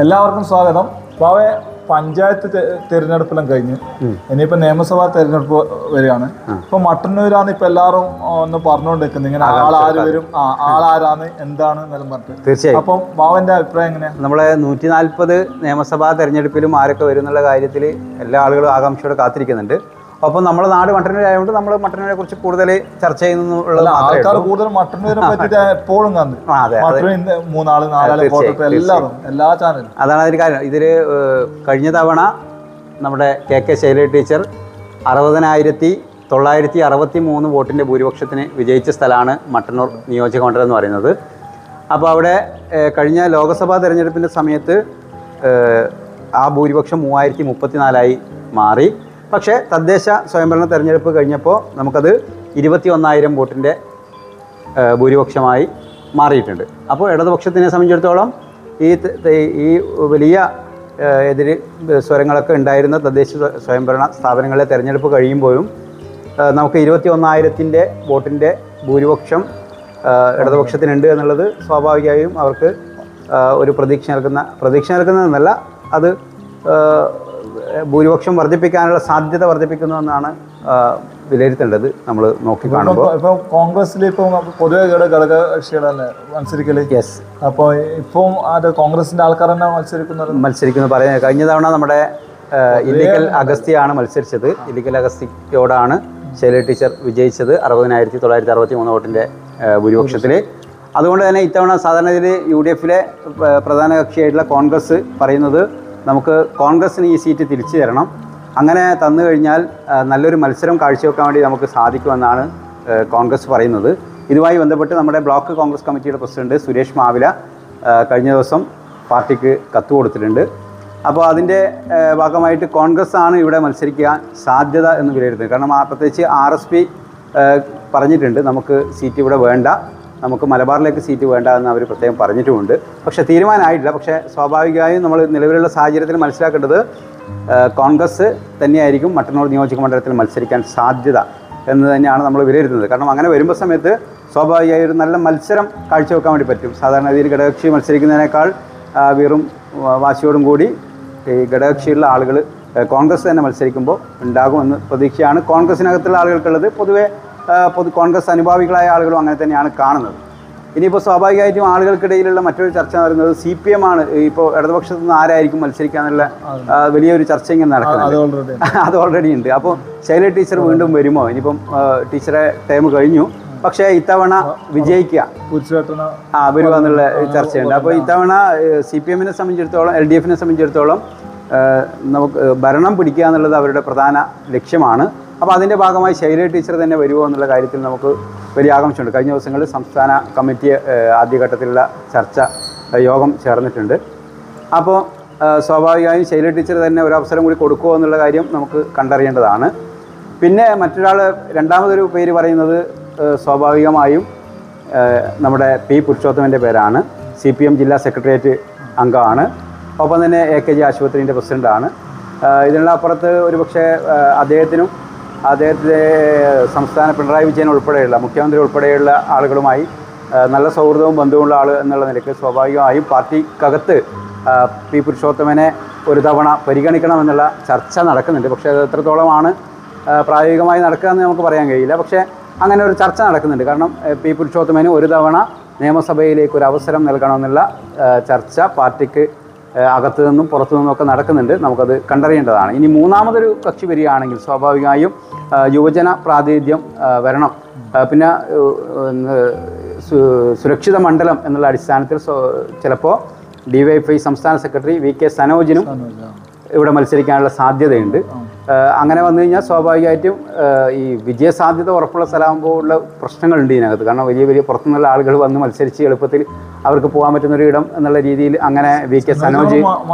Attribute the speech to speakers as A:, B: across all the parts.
A: എല്ലാവർക്കും സ്വാഗതം. പാവെ പഞ്ചായത്ത് തെരഞ്ഞെടുപ്പെല്ലാം കഴിഞ്ഞ് ഇനിയിപ്പോ നിയമസഭാ തെരഞ്ഞെടുപ്പ് വരികയാണ്. ഇപ്പൊ മട്ടന്നൂരാണ് ഇപ്പൊ എല്ലാവരും ഒന്ന് പറഞ്ഞുകൊണ്ടിരിക്കുന്നത്, ഇങ്ങനെ ആളാര് വരും, ആളാരാണ്, എന്താണ് എന്നെല്ലാം പറഞ്ഞിട്ട്.
B: തീർച്ചയായും.
A: അപ്പം ബാവന്റെ അഭിപ്രായം എങ്ങനെയാ?
B: നമ്മളെ 140 നിയമസഭാ തെരഞ്ഞെടുപ്പിലും ആരൊക്കെ വരും എന്നുള്ള കാര്യത്തിൽ എല്ലാ ആളുകളും ആകാംക്ഷയോടെ കാത്തിരിക്കുന്നുണ്ട്. അപ്പം നമ്മുടെ നാട് മട്ടന്നൂരായതുകൊണ്ട് നമ്മൾ മട്ടന്നൂരെ കുറിച്ച് കൂടുതൽ ചർച്ച ചെയ്യുന്നുള്ളത്
A: ആൾക്കാർ കൂടുതൽ മട്ടന്നൂരെ പറ്റിയിട്ട് എപ്പോഴും കണ്ടു. മൂന്നാള് നാലാള് എല്ലാവരും എല്ലാ ചാനലും
B: അതാണ് അതിന് കാര്യം. ഇതിൽ കഴിഞ്ഞ തവണ നമ്മുടെ KK ശൈലജ ടീച്ചർ 60,963 വോട്ടിൻ്റെ ഭൂരിപക്ഷത്തിന് വിജയിച്ച സ്ഥലമാണ് മട്ടന്നൂർ നിയോജക മണ്ഡലം എന്ന് പറയുന്നത്. അപ്പോൾ അവിടെ കഴിഞ്ഞ ലോക്സഭാ തെരഞ്ഞെടുപ്പിൻ്റെ സമയത്ത് ആ ഭൂരിപക്ഷം 3034 മാറി. പക്ഷേ തദ്ദേശ സ്വയംഭരണ തെരഞ്ഞെടുപ്പ് കഴിഞ്ഞപ്പോൾ നമുക്കത് 21,000 വോട്ടിൻ്റെ ഭൂരിപക്ഷമായി മാറിയിട്ടുണ്ട്. അപ്പോൾ ഇടതുപക്ഷത്തിനെ സംബന്ധിച്ചിടത്തോളം ഈ വലിയ എതിര് സ്വരങ്ങളൊക്കെ ഉണ്ടായിരുന്ന തദ്ദേശ സ്വയംഭരണ സ്ഥാപനങ്ങളിലെ തെരഞ്ഞെടുപ്പ് കഴിയുമ്പോഴും നമുക്ക് 21,000 വോട്ടിൻ്റെ ഭൂരിപക്ഷം ഇടതുപക്ഷത്തിനുണ്ട് എന്നുള്ളത് സ്വാഭാവികമായും അവർക്ക് ഒരു പ്രതീക്ഷ നൽകുന്നതെന്നല്ല, അത് ഭൂരിപക്ഷം വർദ്ധിപ്പിക്കാനുള്ള സാധ്യത വർദ്ധിപ്പിക്കുന്നുവെന്നാണ് വിലയിരുത്തേണ്ടത്. നമ്മൾ നോക്കിക്കാണുമ്പോൾ
A: ഇപ്പോൾ കോൺഗ്രസിൽ ഇപ്പോൾ പൊതുവെ ഘടകകക്ഷികളല്ലേ മത്സരിക്കല്?
B: യെസ്.
A: അപ്പോൾ ഇപ്പം അത് കോൺഗ്രസിൻ്റെ ആൾക്കാർ തന്നെ മത്സരിക്കുന്നു
B: പറയുന്നത്. കഴിഞ്ഞ തവണ നമ്മുടെ ഇല്ലിക്കൽ അഗസ്തിയാണ് മത്സരിച്ചത്. ഇല്ലിക്കൽ അഗസ്തിയോടാണ് ശൈലജ ടീച്ചർ വിജയിച്ചത് 60,963 വോട്ടിൻ്റെ ഭൂരിപക്ഷത്തിൽ. അതുകൊണ്ട് തന്നെ ഇത്തവണ സാധാരണ ഇതിൽ UDF-ലെ പ്രധാന കക്ഷിയായിട്ടുള്ള കോൺഗ്രസ് പറയുന്നത് നമുക്ക് കോൺഗ്രസിന് ഈ സീറ്റ് തിരിച്ചു തരണം, അങ്ങനെ തന്നു കഴിഞ്ഞാൽ നല്ലൊരു മത്സരം കാഴ്ചവെക്കാൻ വേണ്ടി നമുക്ക് സാധിക്കുമെന്നാണ് കോൺഗ്രസ് പറയുന്നത്. ഇതുമായി ബന്ധപ്പെട്ട് നമ്മുടെ ബ്ലോക്ക് കോൺഗ്രസ് കമ്മിറ്റിയുടെ പ്രസിഡന്റ് സുരേഷ് മാവില കഴിഞ്ഞ ദിവസം പാർട്ടിക്ക് കത്ത് കൊടുത്തിട്ടുണ്ട്. അപ്പോൾ അതിൻ്റെ ഭാഗമായിട്ട് കോൺഗ്രസ് ആണ് ഇവിടെ മത്സരിക്കാൻ സാധ്യത എന്ന് വിലയിരുത്തുന്നത്. കാരണം പ്രത്യേകിച്ച് RSP പറഞ്ഞിട്ടുണ്ട്, നമുക്ക് സീറ്റ് ഇവിടെ വേണ്ട, നമുക്ക് മലബാറിലേക്ക് സീറ്റ് വേണ്ട എന്ന് അവർ പ്രത്യേകം പറഞ്ഞിട്ടുമുണ്ട്. പക്ഷേ തീരുമാനമായിട്ടില്ല. പക്ഷേ സ്വാഭാവികമായും നമ്മൾ നിലവിലുള്ള സാഹചര്യത്തിൽ മനസ്സിലാക്കേണ്ടത് കോൺഗ്രസ് തന്നെയായിരിക്കും മട്ടന്നൂർ നിയോജക മണ്ഡലത്തിൽ മത്സരിക്കാൻ സാധ്യത എന്ന് തന്നെയാണ് നമ്മൾ വിലയിരുത്തുന്നത്. കാരണം അങ്ങനെ വരുമ്പോൾ സമയത്ത് സ്വാഭാവികമായി ഒരു നല്ല മത്സരം കാഴ്ചവെക്കാൻ വേണ്ടി പറ്റും. സാധാരണ രീതിയിൽ ഘടകകക്ഷി മത്സരിക്കുന്നതിനേക്കാൾ വീറും വാശിയോടും കൂടി ഈ ഘടകകക്ഷിയുള്ള ആളുകൾ കോൺഗ്രസ് തന്നെ മത്സരിക്കുമ്പോൾ ഉണ്ടാകുമെന്ന് പ്രതീക്ഷയാണ് കോൺഗ്രസിനകത്തുള്ള ആളുകൾക്കുള്ളത്. പൊതുവെ കോൺഗ്രസ് അനുഭാവികളായ ആളുകളും അങ്ങനെ തന്നെയാണ് കാണുന്നത്. ഇനിയിപ്പോൾ സ്വാഭാവികമായിട്ടും ആളുകൾക്കിടയിലുള്ള മറ്റൊരു ചർച്ച എന്ന് പറയുന്നത് CPM ആണ്. ഇപ്പോൾ ഇടതുപക്ഷത്തു നിന്ന് ആരായിരിക്കും മത്സരിക്കാന്നുള്ള വലിയൊരു ചർച്ച ഇങ്ങനെ നടക്കുന്നത്. അത് ഓൾറെഡി ഉണ്ട്. അപ്പോൾ ശൈലജ ടീച്ചർ വീണ്ടും വരുമോ? ഇനിയിപ്പം ടീച്ചറെ ടൈം കഴിഞ്ഞു, പക്ഷേ ഇത്തവണ വിജയിക്കുക വരുമോ എന്നുള്ള ചർച്ചയുണ്ട്. അപ്പോൾ ഇത്തവണ CPM-നെ സംബന്ധിച്ചിടത്തോളം LDF-നെ സംബന്ധിച്ചിടത്തോളം നമുക്ക് ഭരണം പിടിക്കുക എന്നുള്ളത് അവരുടെ പ്രധാന ലക്ഷ്യമാണ്. അപ്പോൾ അതിൻ്റെ ഭാഗമായി ശൈലജ ടീച്ചർ തന്നെ വരുമോ എന്നുള്ള കാര്യത്തിൽ നമുക്ക് വലിയ ആകാംക്ഷയുണ്ട്. കഴിഞ്ഞ ദിവസങ്ങളിൽ സംസ്ഥാന കമ്മിറ്റി ആദ്യഘട്ടത്തിലുള്ള ചർച്ച യോഗം ചേർന്നിട്ടുണ്ട്. അപ്പോൾ സ്വാഭാവികമായും ശൈലജ ടീച്ചർ തന്നെ ഒരു അവസരം കൂടി കൊടുക്കുമോ എന്നുള്ള കാര്യം നമുക്ക് കണ്ടറിയേണ്ടതാണ്. പിന്നെ മറ്റൊരാൾ രണ്ടാമതൊരു പേര് പറയുന്നത് സ്വാഭാവികമായും നമ്മുടെ P. പുരുഷോത്തമൻ്റെ പേരാണ്. CPM ജില്ലാ സെക്രട്ടേറിയറ്റ് അംഗമാണ്. ഒപ്പം തന്നെ AKG ആശുപത്രിൻ്റെ പ്രസിഡൻ്റാണ്. ഇതിനുള്ള അപ്പുറത്ത് ഒരുപക്ഷെ അദ്ദേഹത്തിൻ്റെ സംസ്ഥാന പിണറായി വിജയൻ ഉൾപ്പെടെയുള്ള മുഖ്യമന്ത്രി ഉൾപ്പെടെയുള്ള ആളുകളുമായി നല്ല സൗഹൃദവും ബന്ധവുമുള്ള ആൾ എന്നുള്ള നിലയ്ക്ക് സ്വാഭാവികമായും പാർട്ടിക്കകത്ത് P. പുരുഷോത്തമനെ ഒരു തവണ പരിഗണിക്കണമെന്നുള്ള ചർച്ച നടക്കുന്നുണ്ട്. പക്ഷേ അത് എത്രത്തോളമാണ് പ്രായോഗികമായി നടക്കുകയെന്ന് നമുക്ക് പറയാൻ കഴിയില്ല. പക്ഷേ അങ്ങനെ ഒരു ചർച്ച നടക്കുന്നുണ്ട്. കാരണം P. പുരുഷോത്തമന് ഒരു തവണ നിയമസഭയിലേക്ക് ഒരു അവസരം നൽകണമെന്നുള്ള ചർച്ച പാർട്ടിക്ക് അകത്തു നിന്നും പുറത്തു നിന്നുമൊക്കെ നടക്കുന്നുണ്ട്. നമുക്കത് കണ്ടറിയേണ്ടതാണ്. ഇനി മൂന്നാമതൊരു കക്ഷി വരികയാണെങ്കിൽ സ്വാഭാവികമായും യുവജന പ്രാതിനിധ്യം വരണം. പിന്നെ സുരക്ഷിത മണ്ഡലം എന്നുള്ള അടിസ്ഥാനത്തിൽ ചിലപ്പോൾ DYFI സംസ്ഥാന സെക്രട്ടറി VK സനോജിനും ഇവിടെ മത്സരിക്കാനുള്ള സാധ്യതയുണ്ട്. അങ്ങനെ വന്നു കഴിഞ്ഞാൽ സ്വാഭാവികമായിട്ടും ഈ വിജയസാധ്യത ഉറപ്പുള്ള സ്ഥലമാകുമ്പോൾ ഉള്ള പ്രശ്നങ്ങളുണ്ട് ഇതിനകത്ത്. കാരണം വലിയ പുറത്തുനിന്നുള്ള ആളുകൾ വന്ന് മത്സരിച്ച് എളുപ്പത്തിൽ അവർക്ക് പോകാൻ പറ്റുന്നൊരു ഇടം എന്നുള്ള രീതിയിൽ അങ്ങനെ VK സനോജ്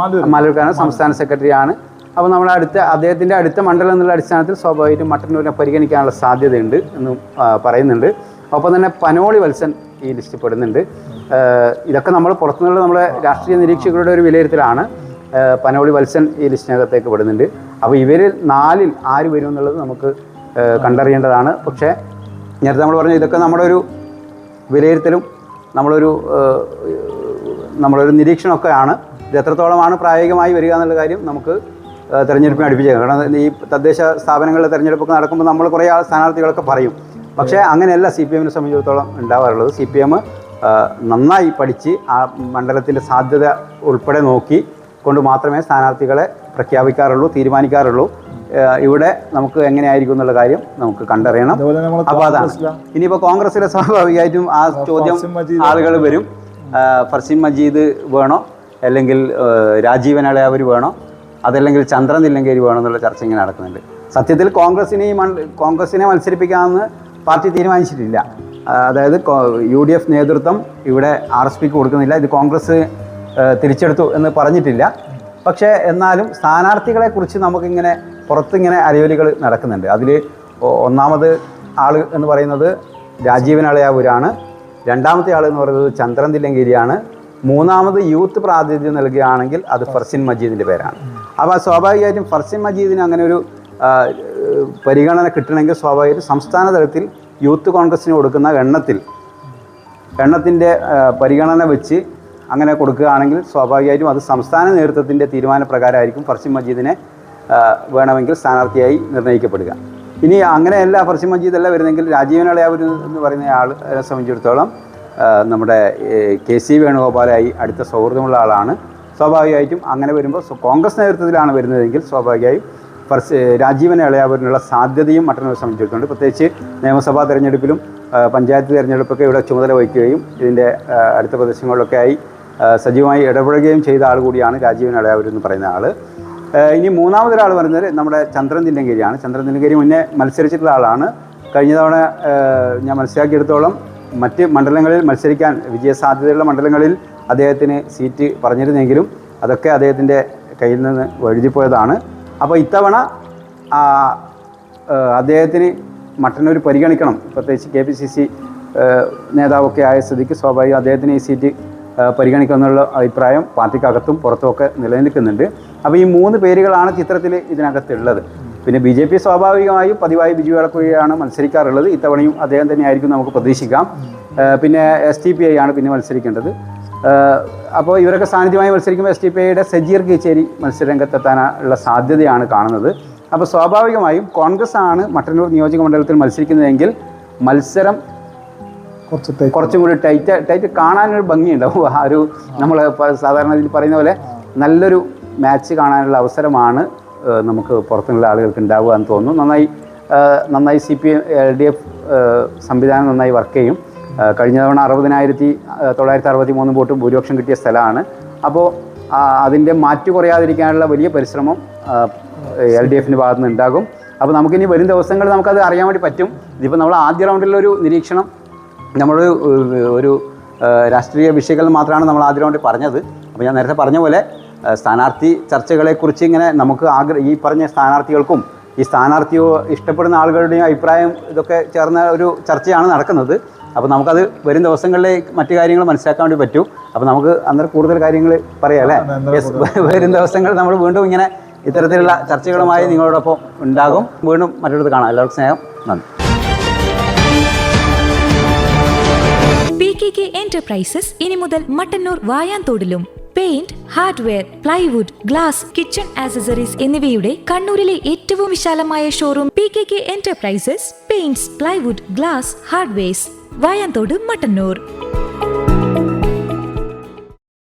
B: മാലൂർക്കാണ് സംസ്ഥാന സെക്രട്ടറിയാണ്. അപ്പോൾ നമ്മുടെ അദ്ദേഹത്തിൻ്റെ അടുത്ത മണ്ഡലം എന്നുള്ള അടിസ്ഥാനത്തിൽ സ്വാഭാവികമായിട്ടും മട്ടന്നൂരിനെ പരിഗണിക്കാനുള്ള സാധ്യതയുണ്ട് എന്നും പറയുന്നുണ്ട്. ഒപ്പം തന്നെ പനോളി വത്സൻ ഈ ലിസ്റ്റിൽ പെടുന്നുണ്ട്. ഇതൊക്കെ നമ്മൾ പുറത്തുനിന്നുള്ള നമ്മുടെ രാഷ്ട്രീയ നിരീക്ഷകരുടെ ഒരു വിലയിരുത്തലാണ്. പനോളി വത്സൻ ഈ ലിസ്റ്റിനകത്തേക്ക് പെടുന്നുണ്ട്. അപ്പോൾ ഇവരിൽ 4-ൽ ആര് വരും എന്നുള്ളത് നമുക്ക് കണ്ടറിയേണ്ടതാണ്. പക്ഷേ നേരത്തെ നമ്മൾ പറഞ്ഞു ഇതൊക്കെ നമ്മുടെ ഒരു വിലയിരുത്തലും നമ്മളൊരു നിരീക്ഷണമൊക്കെയാണ്. ഇത് എത്രത്തോളമാണ് പ്രായോഗികമായി വരിക എന്നുള്ള കാര്യം നമുക്ക് തെരഞ്ഞെടുപ്പിനെ അടുപ്പിച്ചേക്കാം. കാരണം ഈ തദ്ദേശ സ്ഥാപനങ്ങളിലെ തെരഞ്ഞെടുപ്പൊക്കെ നടക്കുമ്പോൾ നമ്മൾ കുറേ സ്ഥാനാർത്ഥികളൊക്കെ പറയും. പക്ഷേ അങ്ങനെയല്ല CPM സംബന്ധിച്ചിടത്തോളം ഉണ്ടാവാറുള്ളത്. CPM നന്നായി പഠിച്ച് ആ മണ്ഡലത്തിൻ്റെ സാധ്യത ഉൾപ്പെടെ നോക്കി കൊണ്ട് മാത്രമേ സ്ഥാനാർത്ഥികളെ പ്രഖ്യാപിക്കാറുള്ളൂ, തീരുമാനിക്കാറുള്ളൂ. ഇവിടെ നമുക്ക് എങ്ങനെയായിരിക്കും എന്നുള്ള കാര്യം നമുക്ക് കണ്ടറിയണം. അപ്പോൾ അതാണ്. ഇനിയിപ്പോൾ കോൺഗ്രസിലെ സ്വാഭാവികമായിട്ടും ആ ചോദ്യം ആളുകൾ വരും. ഫർസീൻ മജീദ് വേണോ, അല്ലെങ്കിൽ രാജീവൻ അളയാവൂർ വേണോ, അതല്ലെങ്കിൽ ചന്ദ്രൻ തില്ലങ്കേരി വേണോ എന്നുള്ള ചർച്ച ഇങ്ങനെ നടക്കുന്നുണ്ട്. സത്യത്തിൽ കോൺഗ്രസിനെ മത്സരിപ്പിക്കാമെന്ന് പാർട്ടി തീരുമാനിച്ചിട്ടില്ല. അതായത് UDF നേതൃത്വം ഇവിടെ RSPക്ക് കൊടുക്കുന്നില്ല, ഇത് കോൺഗ്രസ് തിരിച്ചെടുത്തു എന്ന് പറഞ്ഞിട്ടില്ല. പക്ഷേ എന്നാലും സ്ഥാനാർത്ഥികളെക്കുറിച്ച് നമുക്കിങ്ങനെ പുറത്തിങ്ങനെ അരയൊലികൾ നടക്കുന്നുണ്ട്. അതിൽ ഒന്നാമത് ആൾ എന്ന് പറയുന്നത് രാജീവൻ അളയാവൂരാണ്, രണ്ടാമത്തെ ആൾ എന്ന് പറയുന്നത് ചന്ദ്രൻ തില്ലങ്കേരിയാണ്, മൂന്നാമത് യൂത്ത് പ്രാതിനിധ്യം നൽകുകയാണെങ്കിൽ അത് ഫർസീൻ മജീദിൻ്റെ പേരാണ്. അപ്പോൾ സ്വാഭാവികമായിട്ടും ഫർസീൻ മജീദിന് അങ്ങനെ ഒരു പരിഗണന കിട്ടണമെങ്കിൽ സ്വാഭാവികമായിട്ടും സംസ്ഥാന തലത്തിൽ യൂത്ത് കോൺഗ്രസ്സിന് കൊടുക്കുന്ന എണ്ണത്തിൻ്റെ പരിഗണന വെച്ച് അങ്ങനെ കൊടുക്കുകയാണെങ്കിൽ സ്വാഭാവികമായിട്ടും അത് സംസ്ഥാന നേതൃത്വത്തിൻ്റെ തീരുമാനപ്രകാരമായിരിക്കും ഫർസീൻ മജീദിനെ വേണമെങ്കിൽ സ്ഥാനാർത്ഥിയായി നിർണ്ണയിക്കപ്പെടുക. ഇനി അങ്ങനെയല്ല, ഫർസീൻ മജീദ് അല്ല വരുന്നെങ്കിൽ രാജീവൻ അളയാവൂർ എന്ന് പറയുന്ന ആളെ സംബന്ധിച്ചിടത്തോളം നമ്മുടെ KC വേണുഗോപാലായി അടുത്ത സൗഹൃദമുള്ള ആളാണ്. സ്വാഭാവികമായിട്ടും അങ്ങനെ വരുമ്പോൾ കോൺഗ്രസ് നേതൃത്വത്തിലാണ് വരുന്നതെങ്കിൽ സ്വാഭാവികമായും രാജീവൻ അളയാവൂരിനുള്ള സാധ്യതയും മറ്റൊരു സംബന്ധിച്ചിട്ടുണ്ട്. പ്രത്യേകിച്ച് നിയമസഭാ തെരഞ്ഞെടുപ്പിലും പഞ്ചായത്ത് തെരഞ്ഞെടുപ്പൊക്കെ ഇവിടെ ചുമതല വഹിക്കുകയും ഇതിൻ്റെ അടുത്ത പ്രദേശങ്ങളിലൊക്കെ ആയി സജീവമായി ഇടപെടുകയും ചെയ്ത ആൾ കൂടിയാണ് രാജീവൻ അളയാവൂർ എന്ന് പറയുന്ന ആൾ. ഇനി മൂന്നാമതൊരാൾ പറയുന്നത് നമ്മുടെ ചന്ദ്രൻ തില്ലങ്കേരിയാണ്. ചന്ദ്രൻ തില്ലങ്കേരി മുന്നേ മത്സരിച്ചിട്ടുള്ള ആളാണ്. കഴിഞ്ഞ തവണ ഞാൻ മനസ്സിലാക്കിയെടുത്തോളം മറ്റ് മണ്ഡലങ്ങളിൽ മത്സരിക്കാൻ വിജയസാധ്യതയുള്ള മണ്ഡലങ്ങളിൽ അദ്ദേഹത്തിന് സീറ്റ് പറഞ്ഞിരുന്നെങ്കിലും അതൊക്കെ അദ്ദേഹത്തിൻ്റെ കയ്യിൽ നിന്ന് വഴുതിപ്പോയതാണ്. അപ്പോൾ ഇത്തവണ അദ്ദേഹത്തിന് മട്ടന്നൂർ പരിഗണിക്കണം. പ്രത്യേകിച്ച് KPCC നേതാവൊക്കെ ആയ സ്ഥിതിക്ക് സ്വാഭാവികം അദ്ദേഹത്തിന് ഈ സീറ്റ് പരിഗണിക്കുമെന്നുള്ള അഭിപ്രായം പാർട്ടിക്കകത്തും പുറത്തുമൊക്കെ നിലനിൽക്കുന്നുണ്ട്. അപ്പോൾ ഈ 3 പേരുകളാണ് ചിത്രത്തിൽ ഇതിനകത്തുള്ളത്. പിന്നെ BJP സ്വാഭാവികമായും പതിവായി ബിജു എളക്കുഴിയാണ് മത്സരിക്കാറുള്ളത്. ഇത്തവണയും അദ്ദേഹം തന്നെയായിരിക്കും നമുക്ക് പ്രതീക്ഷിക്കാം. പിന്നെ STPI ആണ് പിന്നെ മത്സരിക്കേണ്ടത്. അപ്പോൾ ഇവരൊക്കെ സാന്നിധ്യമായി മത്സരിക്കുമ്പോൾ STPIയുടെ സജീർ കീച്ചേരി മത്സരരംഗത്തെത്താനുള്ള സാധ്യതയാണ് കാണുന്നത്. അപ്പോൾ സ്വാഭാവികമായും കോൺഗ്രസ് ആണ് മട്ടന്നൂർ നിയോജക മണ്ഡലത്തിൽ മത്സരിക്കുന്നതെങ്കിൽ മത്സരം കുറച്ചും കൂടി ടൈറ്റ് കാണാനൊരു ഭംഗിയുണ്ടാവും. ആ ഒരു നമ്മൾ സാധാരണ ഇതിൽ പറയുന്ന പോലെ നല്ലൊരു മാച്ച് കാണാനുള്ള അവസരമാണ് നമുക്ക് പുറത്തുനിന്നുള്ള ആളുകൾക്ക് ഉണ്ടാവുക എന്ന് തോന്നുന്നു. നന്നായി CPM LDF സംവിധാനം നന്നായി വർക്ക് ചെയ്യും. കഴിഞ്ഞ തവണ 60,963 വോട്ട് ഭൂരിപക്ഷം കിട്ടിയ സ്ഥലമാണ്. അപ്പോൾ അതിൻ്റെ മാറ്റു കുറയാതിരിക്കാനുള്ള വലിയ പരിശ്രമം LDFിൻ്റെ ഭാഗത്തു നിന്ന് ഉണ്ടാകും. അപ്പോൾ നമുക്കിനി വരും ദിവസങ്ങളിൽ നമുക്കത് അറിയാൻ വേണ്ടി പറ്റും. ഇതിപ്പോൾ നമ്മൾ ആദ്യ റൗണ്ടിലൊരു നിരീക്ഷണം, ഒരു രാഷ്ട്രീയ വിഷയങ്ങൾ മാത്രമാണ് നമ്മൾ ആദ്യ റൗണ്ടിൽ പറഞ്ഞത്. അപ്പോൾ ഞാൻ നേരത്തെ പറഞ്ഞ പോലെ സ്ഥാനാർത്ഥി ചർച്ചകളെക്കുറിച്ച് ഇങ്ങനെ നമുക്ക് ഈ പറഞ്ഞ സ്ഥാനാർത്ഥികൾക്കും ഈ സ്ഥാനാർത്ഥിയോ ഇഷ്ടപ്പെടുന്ന ആളുകളുടെയും അഭിപ്രായം ഇതൊക്കെ ചേർന്ന ഒരു ചർച്ചയാണ് നടക്കുന്നത്. അപ്പോൾ നമുക്കത് വരും ദിവസങ്ങളിലെ മറ്റു കാര്യങ്ങൾ മനസ്സിലാക്കാൻ വേണ്ടി പറ്റും. അപ്പോൾ നമുക്ക് അന്നേരം കൂടുതൽ കാര്യങ്ങൾ പറയാം അല്ലേ? വരും ദിവസങ്ങൾ നമ്മൾ വീണ്ടും ഇങ്ങനെ ഇത്തരത്തിലുള്ള ചർച്ചകളുമായി നിങ്ങളോടൊപ്പം ഉണ്ടാകും. വീണ്ടും മറ്റൊരു കാണാം. എല്ലാവർക്കും സ്നേഹം, നന്ദി.
C: PKK എന്റർപ്രൈസസ് ഇനി മുതൽ മട്ടന്നൂർ വായാന്തോടിലും paint, hardware, plywood, glass, kitchen accessories എന്നിവയുടെ കണ്ണൂരിലെ ഏറ്റവും വിശാലമായ showroom PKK enterprises paints, plywood, glass, hardwares, Vayanthode, Mattannur.